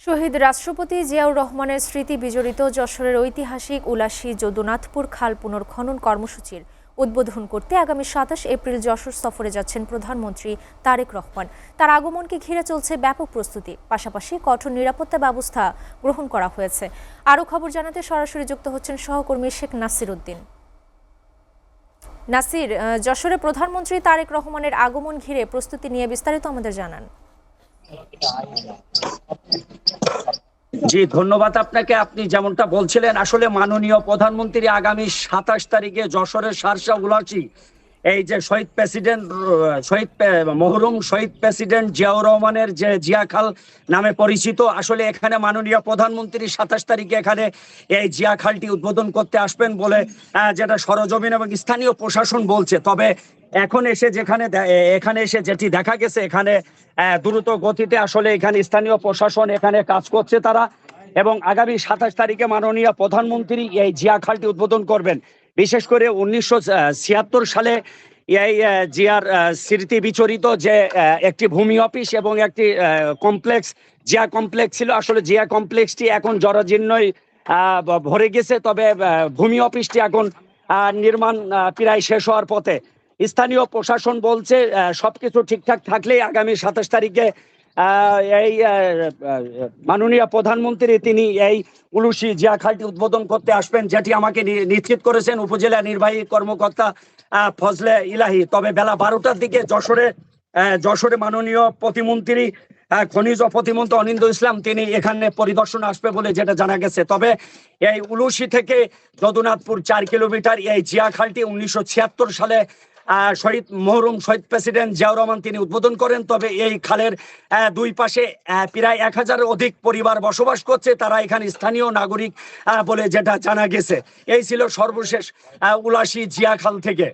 শহীদ রাষ্ট্রপতি জিয়াউর রহমানের স্মৃতি বিজড়িত যশোরের ঐতিহাসিক উলাসী যদুনাথপুর খাল পুনর্খনন কর্মসূচির উদ্বোধন করতে আগামী ২৭ এপ্রিল যশোর সফরে যাচ্ছেন প্রধানমন্ত্রী তারেক রহমান। তার আগমনকে ঘিরে চলছে ব্যাপক প্রস্তুতি, পাশাপাশি কঠোর নিরাপত্তা ব্যবস্থা গ্রহণ করা হয়েছে। আরও খবর জানাতে সরাসরি যুক্ত হচ্ছেন সহকর্মী শেখ নাসির উদ্দিন। নাসির, যশোরে প্রধানমন্ত্রী তারেক রহমানের আগমন ঘিরে প্রস্তুতি নিয়ে বিস্তারিত আমাদের জানান। জি, ধন্যবাদ আপনাকে। আপনি যেমনটা বলছিলেন, আসলে মাননীয় প্রধানমন্ত্রী আগামী ২৭ তারিখে যশোরের শার্শা উলাসী এই যে মরহুম শহীদ প্রেসিডেন্ট জিয়াউর রহমানের যে জিয়া খাল নামে পরিচিত, আসলে এখানে মাননীয় প্রধানমন্ত্রী ২৭ তারিখে এখানে এই জিয়া খালটি উদ্বোধন করতে আসবেন বলে যেটা সরজমিন এবং স্থানীয় প্রশাসন বলছে। তবে এখানে এসে যেটি দেখা গেছে, এখানে দ্রুত গতিতে আসলে এখানে স্থানীয় প্রশাসন এখানে কাজ করছে তারা, এবং আগামী ২৭ তারিখে মাননীয় প্রধানমন্ত্রী এই জিয়া খালটি উদ্বোধন করবেন। বিশেষ করে ১৯৭৬ সালে এই জিয়ার স্মৃতি বিচরিত যে একটি ভূমি অফিস এবং একটি কমপ্লেক্স, জিয়া কমপ্লেক্স ছিল। আসলে জিয়া কমপ্লেক্সটি এখন জরাজীর্ণই ভরে গেছে, তবে ভূমি অফিসটি এখন নির্মাণ প্রায় শেষ হওয়ার পথে। স্থানীয় প্রশাসন বলছে সবকিছু ঠিকঠাক থাকলেই আগামী ২৭ তারিখে এই মাননীয় প্রধানমন্ত্রী তিনি এই উলুশী জিয়া খালটি উদ্বোধন করতে আসবেন, যেটি আমাকে নিশ্চিত করেছেন উপজেলা নির্বাহী কর্মকর্তা ফজলে ইলাহি। তবে বেলা ১২টার দিকে যশোরে মাননীয় প্রতিমন্ত্রী খনিজ প্রতিমন্ত্রী অনিন্দ ইসলাম তিনি এখানে পরিদর্শন আসবে বলে যেটা জানা গেছে। তবে এই উলুশী থেকে যদুনাথপুর ৪ কিলোমিটার এই জিয়া খালটি ১৯৭৬ সালে মরহুম শহীদ প্রেসিডেন্ট জিয়াউর রহমান তিনি উদ্বোধন করেন। তবে এই খালের দুই পাশে প্রায় ১,০০০-এর অধিক পরিবার বসবাস করছে, তারা এখানে স্থানীয় নাগরিক বলে যেটা জানা গেছে। এই ছিল সর্বশেষ উলাসী জিয়া খাল থেকে।